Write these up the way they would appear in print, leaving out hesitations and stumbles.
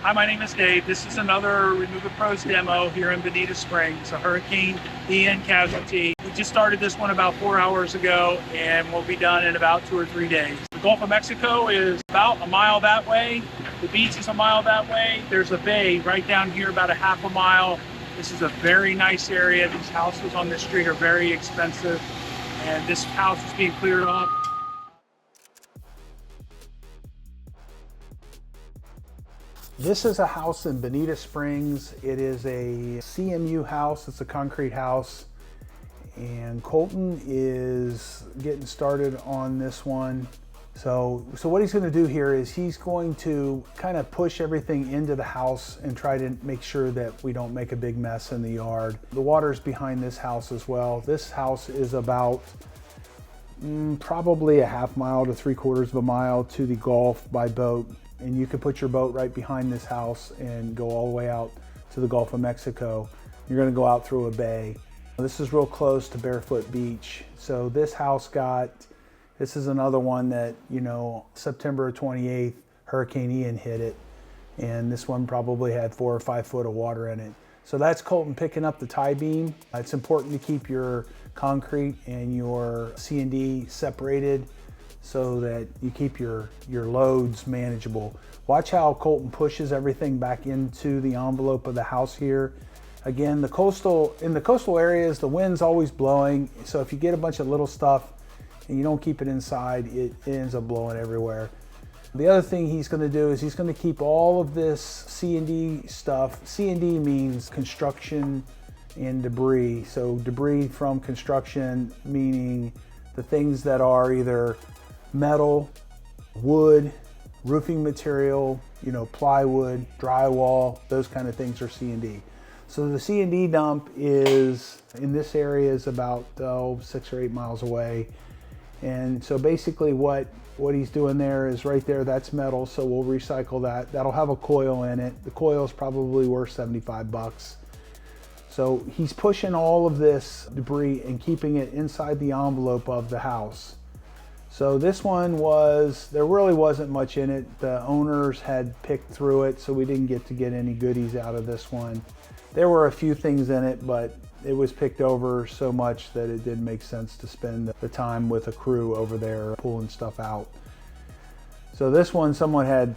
Hi, my name is Dave. This is another Remove It Pros demo here in Bonita Springs, a Hurricane Ian casualty. We just started this one about 4 hours ago and we'll be done in about 2 or 3 days. The Gulf of Mexico is about a mile that way. The beach is a mile that way. There's a bay right down here about a half a mile. This is a very nice area. These houses on this street are very expensive and this house is being cleared off. This is a house in Bonita Springs. It is a CMU house. It's a concrete house. And Colton is getting started on this one. So what he's going to do here is he's going to kind of push everything into the house and try to make sure that we don't make a big mess in the yard. The water's behind this house as well. This house is about probably a half mile to 3/4 of a mile to the Gulf by boat. And you can put your boat right behind this house and go all the way out to the Gulf of Mexico. You're gonna go out through a bay. This is real close to Barefoot Beach. So this house this is another one that, September 28th, Hurricane Ian hit it. And this one probably had 4 or 5 foot of water in it. So that's Colton picking up the tie beam. It's important to keep your concrete and your C&D separated so that you keep your loads manageable. Watch how Colton pushes everything back into the envelope of the house here. Again, in the coastal areas, the wind's always blowing. So if you get a bunch of little stuff and you don't keep it inside, it ends up blowing everywhere. The other thing he's gonna do is he's gonna keep all of this C&D stuff. C&D means construction and debris. So debris from construction, meaning the things that are either metal, wood, roofing material, plywood, drywall, those kind of things are C&D. So the C&D dump is in this area is about 6 or 8 miles away. And so basically what he's doing there is right there, that's metal, so we'll recycle that. That'll have a coil in it. The coil is probably worth 75 bucks. So he's pushing all of this debris and keeping it inside the envelope of the house. So this one there really wasn't much in it. The owners had picked through it, so we didn't get any goodies out of this one. There were a few things in it, but it was picked over so much that it didn't make sense to spend the time with a crew over there pulling stuff out. So this one, someone had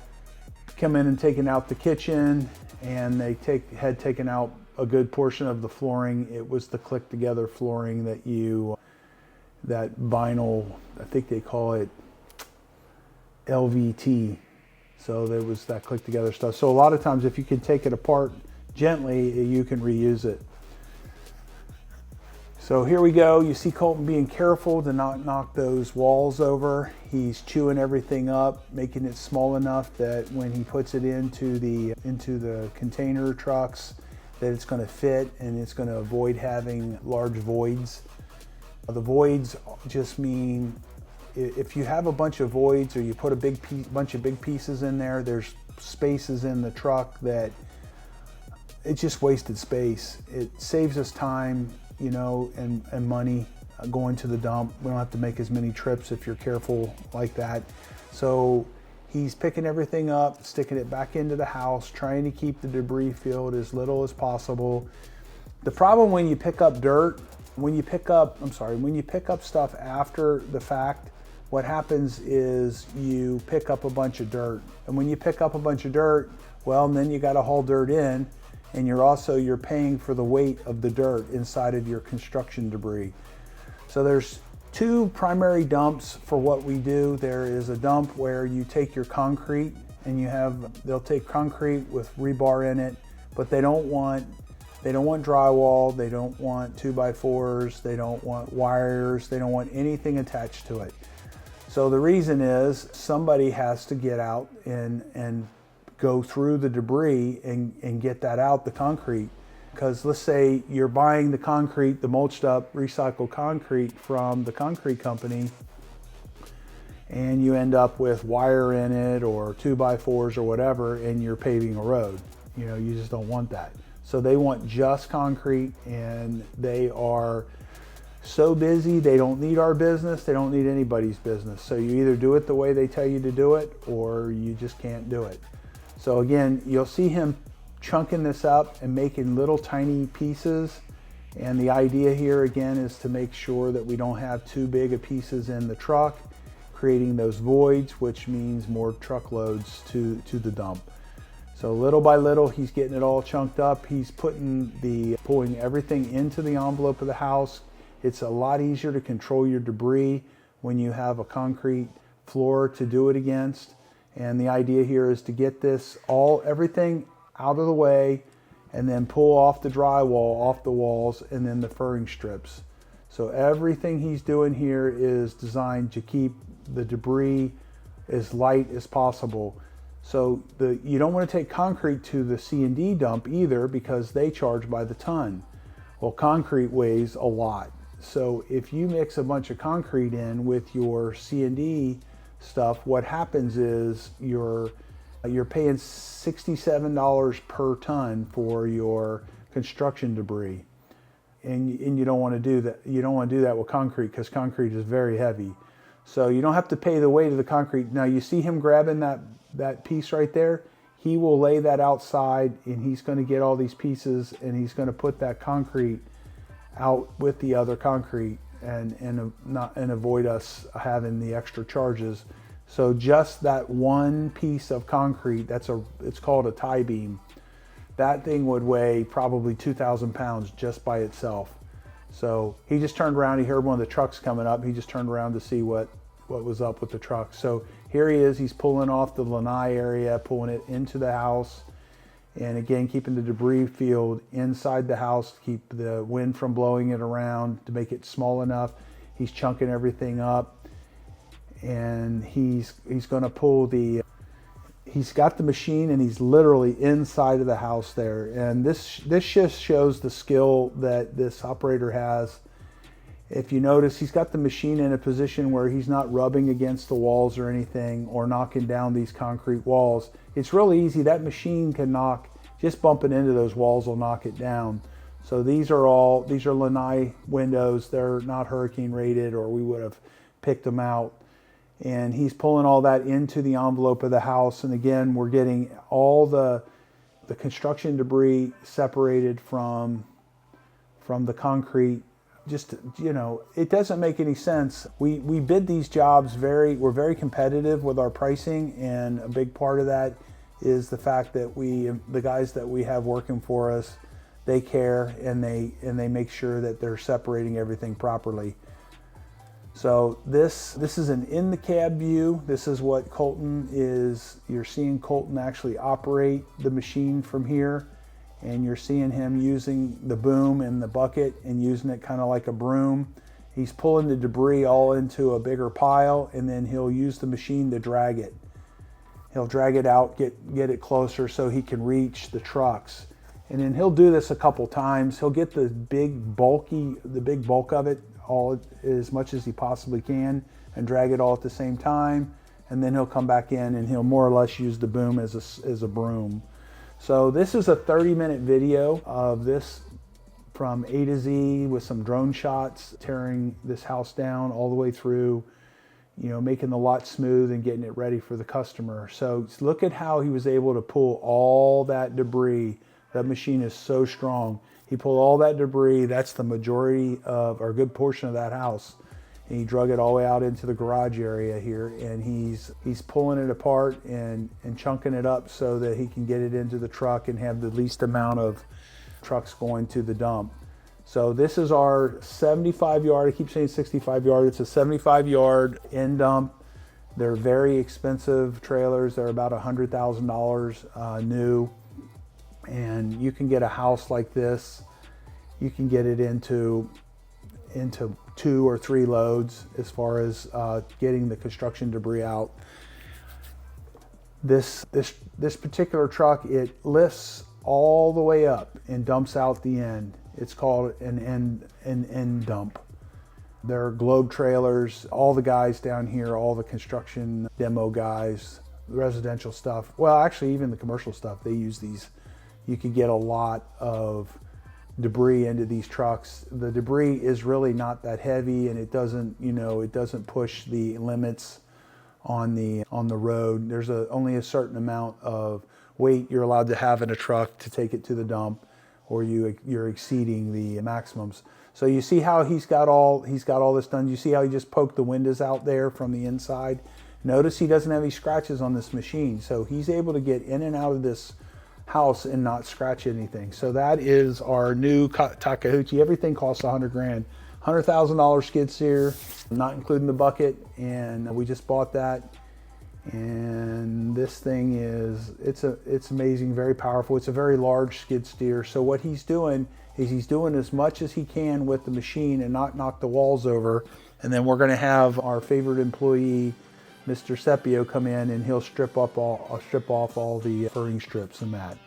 come in and taken out the kitchen, and they had taken out a good portion of the flooring. It was the click together flooring that vinyl, I think they call it LVT. So there was that click together stuff. So a lot of times if you can take it apart gently, you can reuse it. So here we go. You see Colton being careful to not knock those walls over. He's chewing everything up, making it small enough that when he puts it into the container trucks, that it's going to fit and it's going to avoid having large voids. The voids just mean if you have a bunch of voids or you put a bunch of big pieces in there, there's spaces in the truck that it's just wasted space. It saves us time, and money going to the dump. We don't have to make as many trips if you're careful like that. So he's picking everything up, sticking it back into the house, trying to keep the debris filled as little as possible. The problem when you pick up when you pick up stuff after the fact, what happens is you pick up a bunch of dirt. And when you pick up a bunch of dirt, well, then you got to haul dirt in, and you're paying for the weight of the dirt inside of your construction debris. So there's 2 primary dumps for what we do. There is a dump where you take your concrete and they'll take concrete with rebar in it, but they don't want drywall, they don't want 2x4s, they don't want wires, they don't want anything attached to it. So the reason is somebody has to get out and go through the debris and get that out, the concrete. Because let's say you're buying the concrete, the mulched up recycled concrete from the concrete company, and you end up with wire in it or 2x4s or whatever, and you're paving a road. You just don't want that. So they want just concrete, and they are so busy, they don't need our business, they don't need anybody's business. So you either do it the way they tell you to do it, or you just can't do it. So again, you'll see him chunking this up and making little tiny pieces. And the idea here again is to make sure that we don't have too big of pieces in the truck, creating those voids, which means more truckloads to the dump. So little by little, he's getting it all chunked up. He's pulling everything into the envelope of the house. It's a lot easier to control your debris when you have a concrete floor to do it against. And the idea here is to get everything out of the way and then pull off the drywall off the walls and then the furring strips. So everything he's doing here is designed to keep the debris as light as possible. So you don't want to take concrete to the C&D dump either, because they charge by the ton. Well, concrete weighs a lot. So if you mix a bunch of concrete in with your C&D stuff, what happens is you're paying $67 per ton for your construction debris. And you don't want to do that. You don't want to do that with concrete, because concrete is very heavy. So you don't have to pay the weight of the concrete. Now you see him grabbing that piece right there. He will lay that outside, and he's going to get all these pieces, and he's going to put that concrete out with the other concrete and avoid us having the extra charges. So just that one piece of concrete, it's called a tie beam. That thing would weigh probably 2,000 pounds just by itself. So he just turned around, he heard one of the trucks coming up. He just turned around to see what was up with the truck. So here he is, he's pulling off the lanai area, pulling it into the house. And again, keeping the debris field inside the house to keep the wind from blowing it around, to make it small enough. He's chunking everything up, and he's going to pull he's got the machine, and he's literally inside of the house there. And this just shows the skill that this operator has. If you notice, he's got the machine in a position where he's not rubbing against the walls or anything, or knocking down these concrete walls. It's really easy. That machine can just bumping into those walls will knock it down. So these are lanai windows. They're not hurricane rated, or we would have picked them out. And he's pulling all that into the envelope of the house. And again, we're getting all the construction debris separated from the concrete. Just, it doesn't make any sense. We bid these jobs we're very competitive with our pricing, and a big part of that is the fact that the guys that we have working for us, they care, and they make sure that they're separating everything properly. So this is an in the cab view. This is what Colton is. You're seeing Colton actually operate the machine from here. And you're seeing him using the boom and the bucket and using it kind of like a broom. He's pulling the debris all into a bigger pile, and then he'll use the machine to drag it. He'll drag it out, get it closer so he can reach the trucks. And then he'll do this a couple times. He'll get the big bulk of it all as much as he possibly can and drag it all at the same time. And then he'll come back in, and he'll more or less use the boom as a broom. So this is a 30-minute video of this from A to Z, with some drone shots tearing this house down all the way through, making the lot smooth and getting it ready for the customer. So look at how he was able to pull all that debris. That machine is so strong. He pulled all that debris. That's the majority or a good portion of that house. And he drug it all the way out into the garage area here, and he's pulling it apart and chunking it up so that he can get it into the truck and have the least amount of trucks going to the dump. So this is our 75-yard, I keep saying 65-yard, it's a 75-yard end dump. They're very expensive trailers. They're about $100,000 new. And you can get a house like this, you can get it into 2 or 3 loads as far as getting the construction debris out. This particular truck, it lifts all the way up and dumps out the end. It's called an end dump. They're globe trailers. All the guys down here, all the construction demo guys, residential stuff, well, actually even the commercial stuff, they use these. You can get a lot of debris into these trucks. The debris is really not that heavy, and it doesn't push the limits on the road. There's only a certain amount of weight you're allowed to have in a truck to take it to the dump, or you're exceeding the maximums. So you see how he's got all this done. You see how he just poked the windows out there from the inside? Notice he doesn't have any scratches on this machine. So he's able to get in and out of this house and not scratch anything. So that is our new Takeuchi. Everything costs 100 grand. $100,000 skid steer, not including the bucket. And we just bought that. And this thing it's amazing, very powerful. It's a very large skid steer. So what he's doing is he's doing as much as he can with the machine and not knock the walls over. And then we're gonna have our favorite employee, Mr. Sepio, come in, and he'll strip off all the furring strips and that.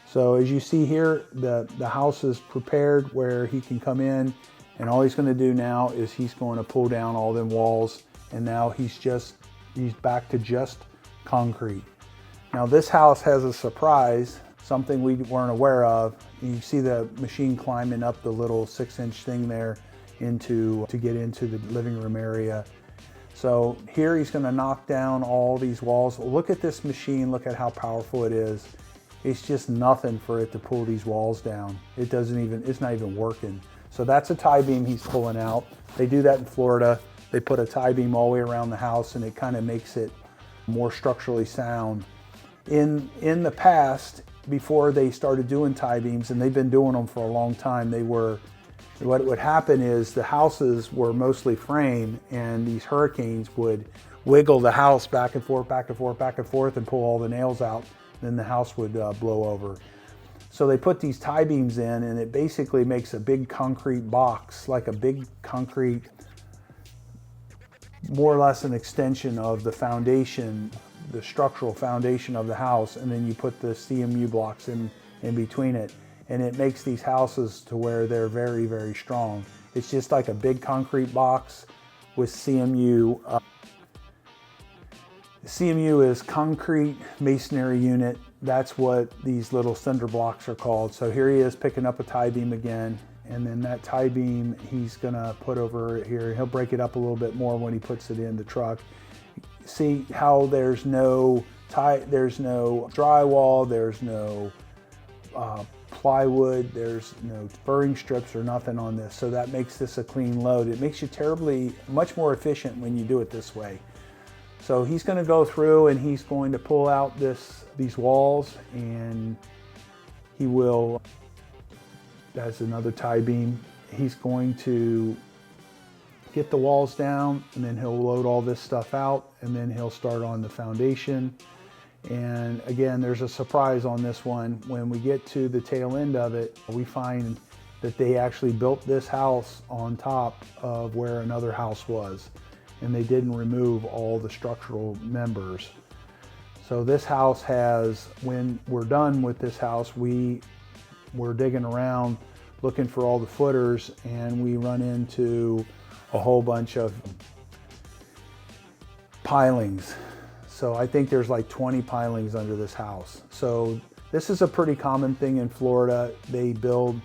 So as you see here, the house is prepared where he can come in, and all he's gonna do now is he's going to pull down all them walls, and now he's back to just concrete. Now this house has a surprise, something we weren't aware of. You see the machine climbing up the little 6-inch thing there to get into the living room area. So here he's going to knock down all these walls. Look at this machine, look at how powerful it is. It's just nothing for it to pull these walls down. It's not even working. So that's a tie beam he's pulling out. They do that in Florida. They put a tie beam all the way around the house, and it kind of makes it more structurally sound. In the past, before they started doing tie beams, and they've been doing them for a long time, what would happen is the houses were mostly frame, and these hurricanes would wiggle the house back and forth, back and forth, back and forth, and pull all the nails out. Then the house would blow over. So they put these tie beams in, and it basically makes a big concrete box, like a big concrete, more or less an extension of the foundation, the structural foundation of the house, and then you put the CMU blocks in between it. And it makes these houses to where they're very, very strong. It's just like a big concrete box with CMU. CMU is concrete masonry unit. That's what these little cinder blocks are called. So here he is picking up a tie beam again. And then that tie beam he's gonna put over here. He'll break it up a little bit more when he puts it in the truck. See how there's no drywall, there's no plywood, there's no furring strips or nothing on this. So that makes this a clean load. It makes you much more efficient when you do it this way. So he's going to go through and he's going to pull out these walls, and he will, that's another tie beam. He's going to get the walls down, and then he'll load all this stuff out, and then he'll start on the foundation. And again, there's a surprise on this one. When we get to the tail end of it, we find that they actually built this house on top of where another house was, and they didn't remove all the structural members. So this house has, when we're done with this house, we're digging around looking for all the footers, and we run into a whole bunch of pilings. So I think there's like 20 pilings under this house. So this is a pretty common thing in Florida. They build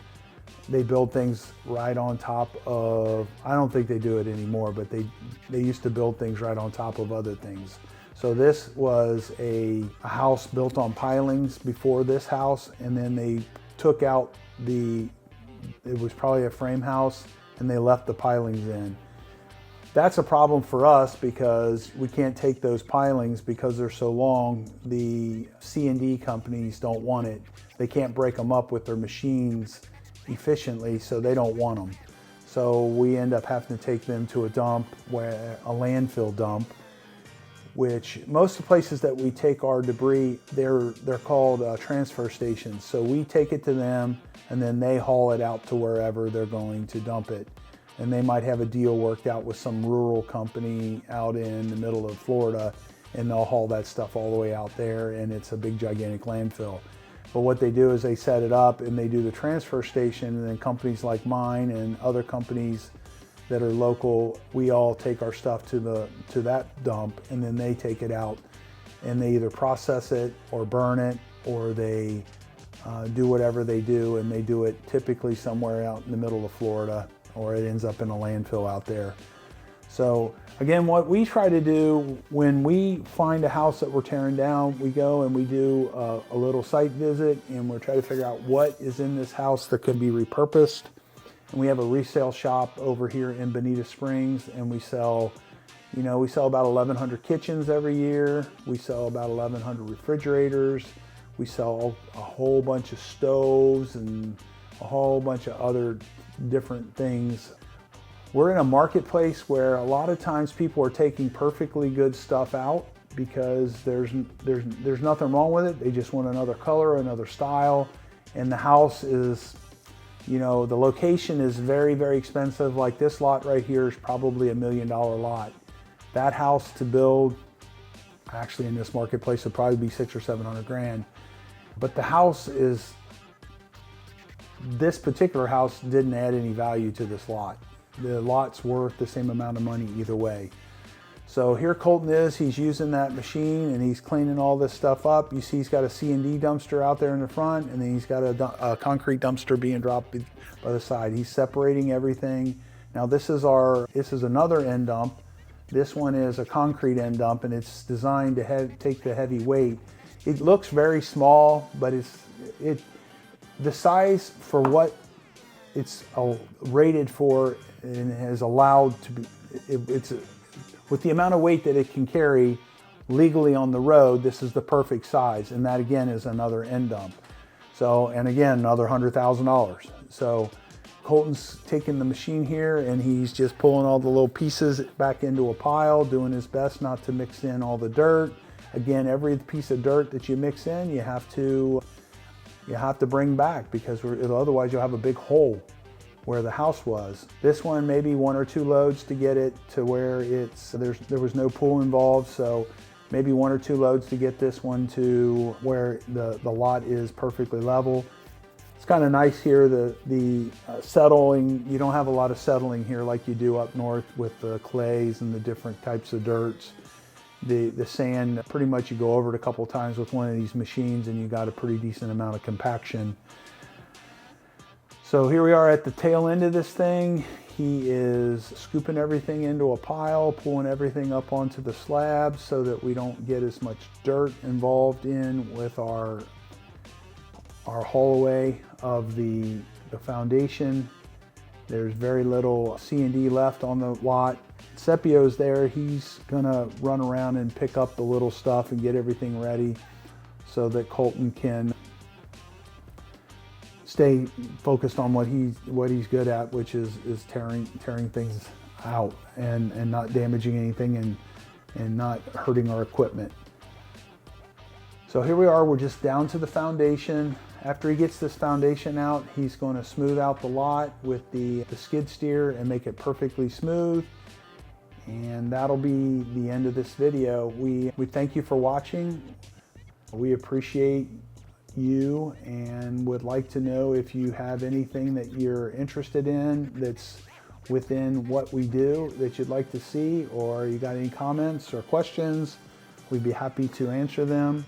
things right on top of, I don't think they do it anymore, but they used to build things right on top of other things. So this was a house built on pilings before this house, and then they took out it was probably a frame house, and they left the pilings in. That's a problem for us because we can't take those pilings because they're so long. The C&D companies don't want it. They can't break them up with their machines efficiently, so they don't want them. So we end up having to take them to a dump, a landfill dump, which most of the places that we take our debris, they're called transfer stations. So we take it to them, and then they haul it out to wherever they're going to dump it. And they might have a deal worked out with some rural company out in the middle of Florida, and they'll haul that stuff all the way out there, and it's a big gigantic landfill. But what they do is they set it up and they do the transfer station, and then companies like mine and other companies that are local, we all take our stuff to that dump, and then they take it out and they either process it or burn it, or they do whatever they do, and they do it typically somewhere out in the middle of Florida, or it ends up in a landfill out there. So again, what we try to do when we find a house that we're tearing down, we go and we do a little site visit, and we're trying to figure out what is in this house that could be repurposed. And we have a resale shop over here in Bonita Springs, and we sell about 1,100 kitchens every year. We sell about 1,100 refrigerators. We sell a whole bunch of stoves and a whole bunch of other different things. We're in a marketplace where a lot of times people are taking perfectly good stuff out because there's nothing wrong with it. They just want another color, another style, and the house is, the location is very, very expensive. Like this lot right here is probably $1 million lot. That house to build, actually in this marketplace, would probably be 600 or 700 grand. But the house is, this particular house didn't add any value to this lot. The lot's worth the same amount of money either way. So here Colton is, he's using that machine and he's cleaning all this stuff up. You see he's got a C&D dumpster out there in the front, and then he's got a concrete dumpster being dropped by the side. He's separating everything. Now this is another end dump. This one is a concrete end dump, and it's designed to take the heavy weight. It looks very small, but the size for what it's rated for and has allowed to be, with the amount of weight that it can carry legally on the road, this is the perfect size. And that again is another end dump. So, and again, another $100,000. So Colton's taking the machine here and he's just pulling all the little pieces back into a pile, doing his best not to mix in all the dirt. Again, every piece of dirt that you mix in, you have to bring back, because otherwise you'll have a big hole where the house was. This one, maybe 1 or 2 loads to get it to where there was no pool involved, so maybe 1 or 2 loads to get this one to where the lot is perfectly level. It's kind of nice here, the settling. You don't have a lot of settling here like you do up north with the clays and the different types of dirts. The sand, pretty much you go over it a couple times with one of these machines and you got a pretty decent amount of compaction. So here we are at the tail end of this thing. He is scooping everything into a pile, pulling everything up onto the slab so that we don't get as much dirt involved in with our haul away of the foundation. There's very little C&D left on the lot. Sepio's there. He's gonna run around and pick up the little stuff and get everything ready so that Colton can stay focused on what he's good at, which is tearing things out and not damaging anything and not hurting our equipment. So here we are, we're just down to the foundation. After he gets this foundation out, he's going to smooth out the lot with the skid steer and make it perfectly smooth. And that'll be the end of this video. We thank you for watching. We appreciate you and would like to know if you have anything that you're interested in that's within what we do that you'd like to see, or you got any comments or questions, we'd be happy to answer them.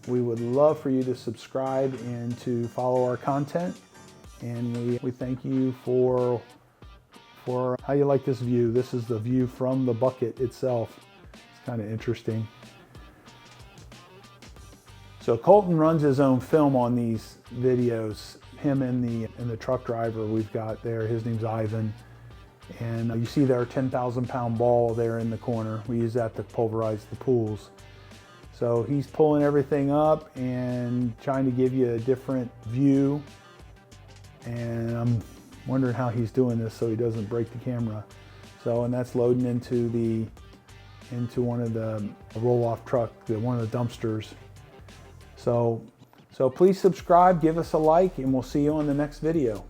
We would love for you to subscribe and to follow our content. And we thank you for how you like this view. This is the view from the bucket itself. It's kind of interesting. So Colton runs his own film on these videos. Him and the truck driver we've got there, his name's Ivan. And you see their 10,000 pound ball there in the corner. We use that to pulverize the pools. So he's pulling everything up and trying to give you a different view. And I'm wondering how he's doing this so he doesn't break the camera. So, and that's loading into one of the roll-off truck, one of the dumpsters. So please subscribe, give us a like, and we'll see you on the next video.